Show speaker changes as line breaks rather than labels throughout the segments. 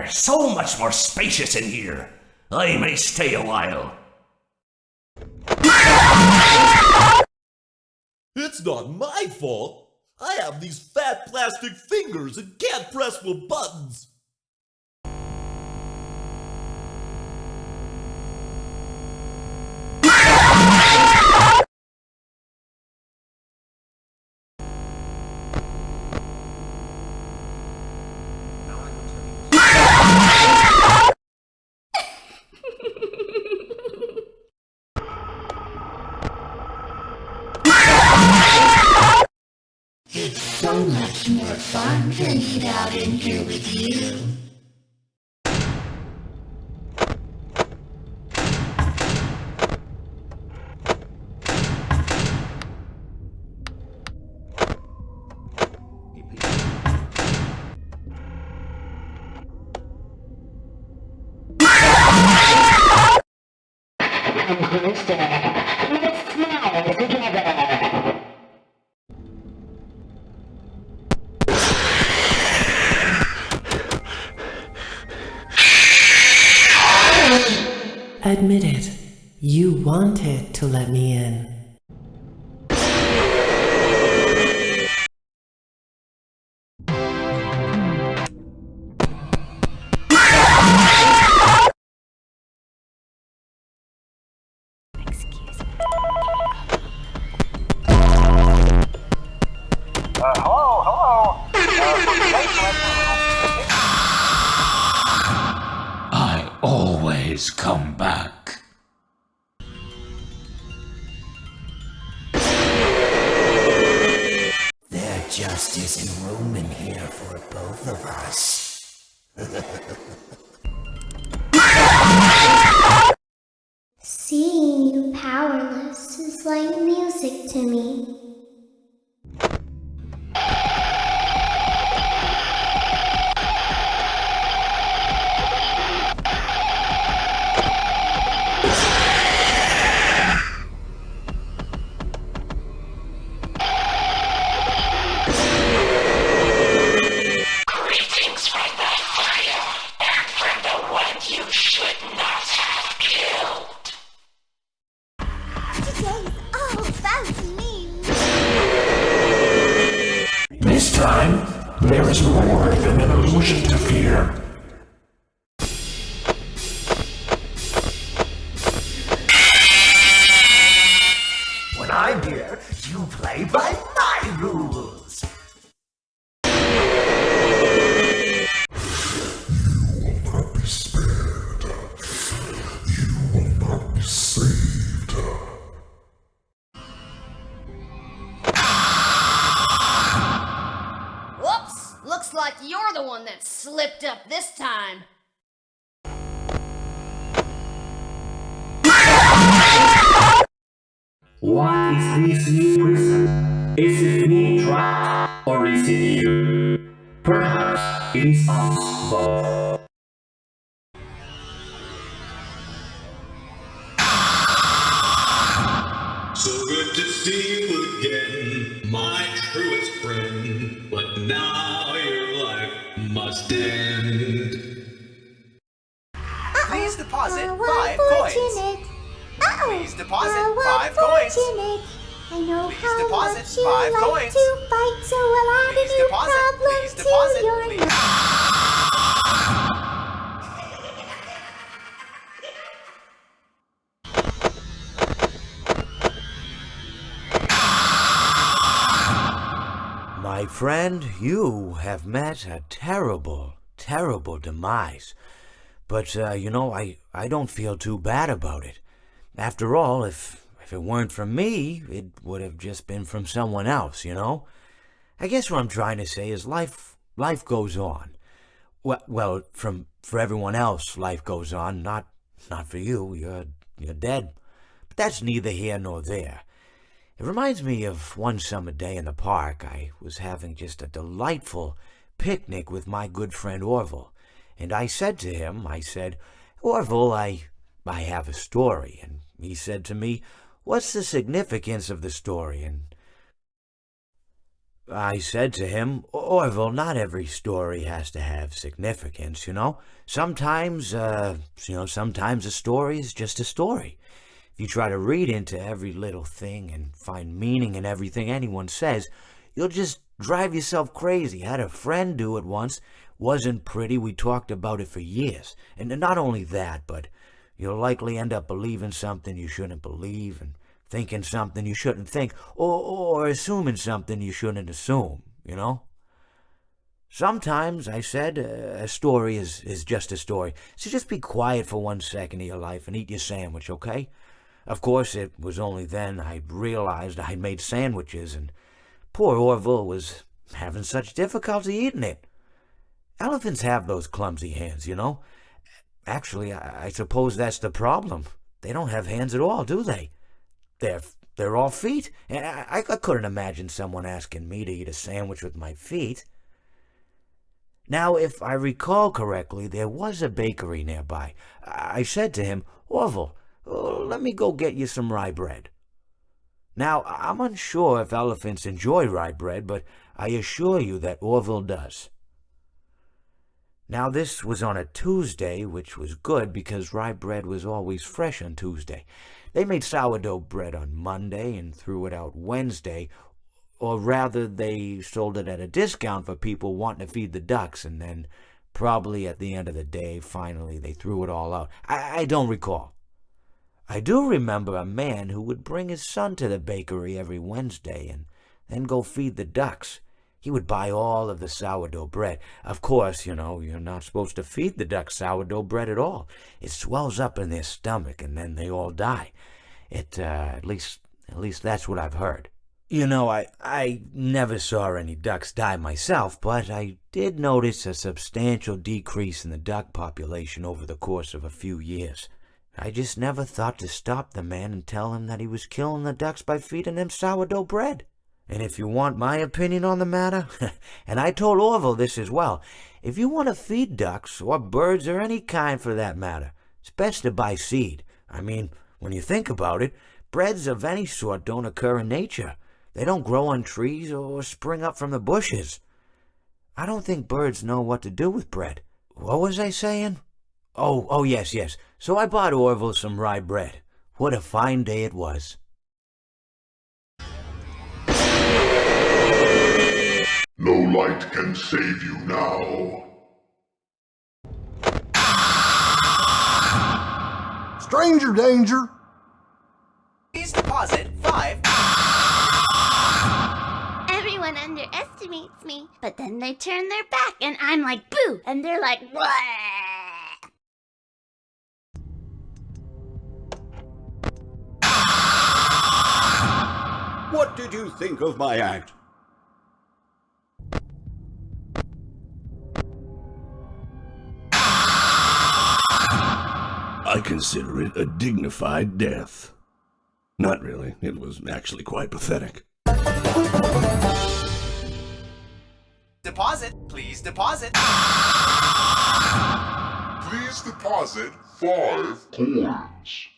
bother! So much more spacious in here! I may stay a while.
It's not my fault. I have these fat plastic fingers and can't press the buttons.
It's so much more fun to eat out in here with you. Let's smile together.
Admit it, you wanted to let me in.
Hello.
I always come back.
There just isn't room in here for both of us.
Seeing you powerless is like music to me.
Greetings from the fire, and from the one you should not have killed.
Today's all about me.
This time, there is more than an illusion to fear.
When I'm here, you play by my rules.
Whoops! Looks like you're the one that slipped up this time.
What is this new prison? Is it me trapped, or is it you? Perhaps it is us both.
So good to see you again, my truest friend. But now your life must end.
Please deposit
How
5 coins.
unfortunate. Uh-oh.
Please deposit
How
5 coins.
unfortunate. I know
Please
how
deposit
much you
5
like
coins.
to fight, so I'll add
Please
a new
deposit,
problem
please deposit,
to your
please.
life.
My friend, you have met a terrible, terrible demise. But, I don't feel too bad about it. After all, if it weren't from me, it would have just been from someone else, you know? I guess what I'm trying to say is life goes on. Well, for everyone else, life goes on, not for you. You're dead. But that's neither here nor there. It reminds me of one summer day in the park. I was having just a delightful picnic with my good friend Orville. And I said to him, Orville, I have a story. And he said to me, what's the significance of the story? And I said to him, Orville, not every story has to have significance, you know? Sometimes a story is just a story. If you try to read into every little thing and find meaning in everything anyone says, you'll just drive yourself crazy. I had a friend do it once. Wasn't pretty. We talked about it for years. And not only that, but you'll likely end up believing something you shouldn't believe and thinking something you shouldn't think, or assuming something you shouldn't assume, you know? Sometimes, I said, a story is just a story. So just be quiet for 1 second of your life and eat your sandwich, okay? Of course, it was only then I realized I made sandwiches, and poor Orville was having such difficulty eating it. Elephants have those clumsy hands, you know? Actually, I suppose that's the problem. They don't have hands at all, do they? They're all feet. And I couldn't imagine someone asking me to eat a sandwich with my feet. Now, if I recall correctly, there was a bakery nearby. I said to him, Orville, let me go get you some rye bread. Now, I'm unsure if elephants enjoy rye bread, but I assure you that Orville does. Now, this was on a Tuesday, which was good because rye bread was always fresh on Tuesday. They made sourdough bread on Monday and threw it out Wednesday, or rather they sold it at a discount for people wanting to feed the ducks, and then probably at the end of the day, finally, they threw it all out. I don't recall. I do remember a man who would bring his son to the bakery every Wednesday and then go feed the ducks. He would buy all of the sourdough bread. Of course, you know, you're not supposed to feed the ducks sourdough bread at all. It swells up in their stomach and then they all die. At least that's what I've heard. You know, I never saw any ducks die myself, but I did notice a substantial decrease in the duck population over the course of a few years. I just never thought to stop the man and tell him that he was killing the ducks by feeding them sourdough bread. And if you want my opinion on the matter, and I told Orville this as well, if you want to feed ducks, or birds, or any kind for that matter, it's best to buy seed. I mean, when you think about it, breads of any sort don't occur in nature. They don't grow on trees or spring up from the bushes. I don't think birds know what to do with bread. What was I saying? Oh, yes. So I bought Orville some rye bread. What a fine day it was.
No light can save you now.
Stranger danger.
Please deposit 5.
Everyone underestimates me, but then they turn their back and I'm like, boo! And they're like, what?
What did you think of my act?
I consider it a dignified death. Not really. It was actually quite pathetic.
Deposit. Please deposit.
Please deposit 5 coins.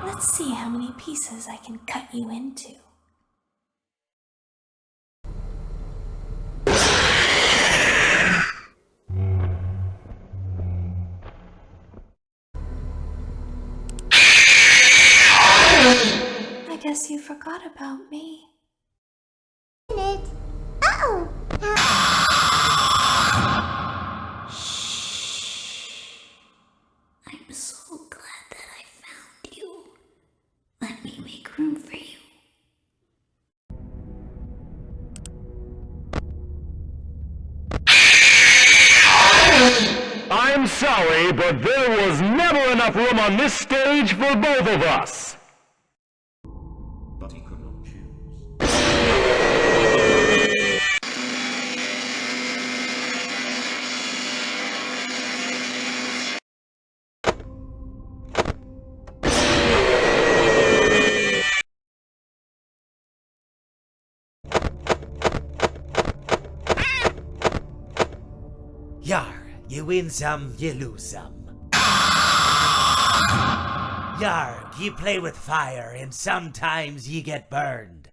Let's see how many pieces I can cut you into. I guess you forgot about me.
Uh-oh!
I'm so glad that I found you. Let me make room for you.
I'm sorry, but there was never enough room on this stage for both of us.
Yar, you win some, you lose some. Yarg, you play with fire and sometimes you get burned.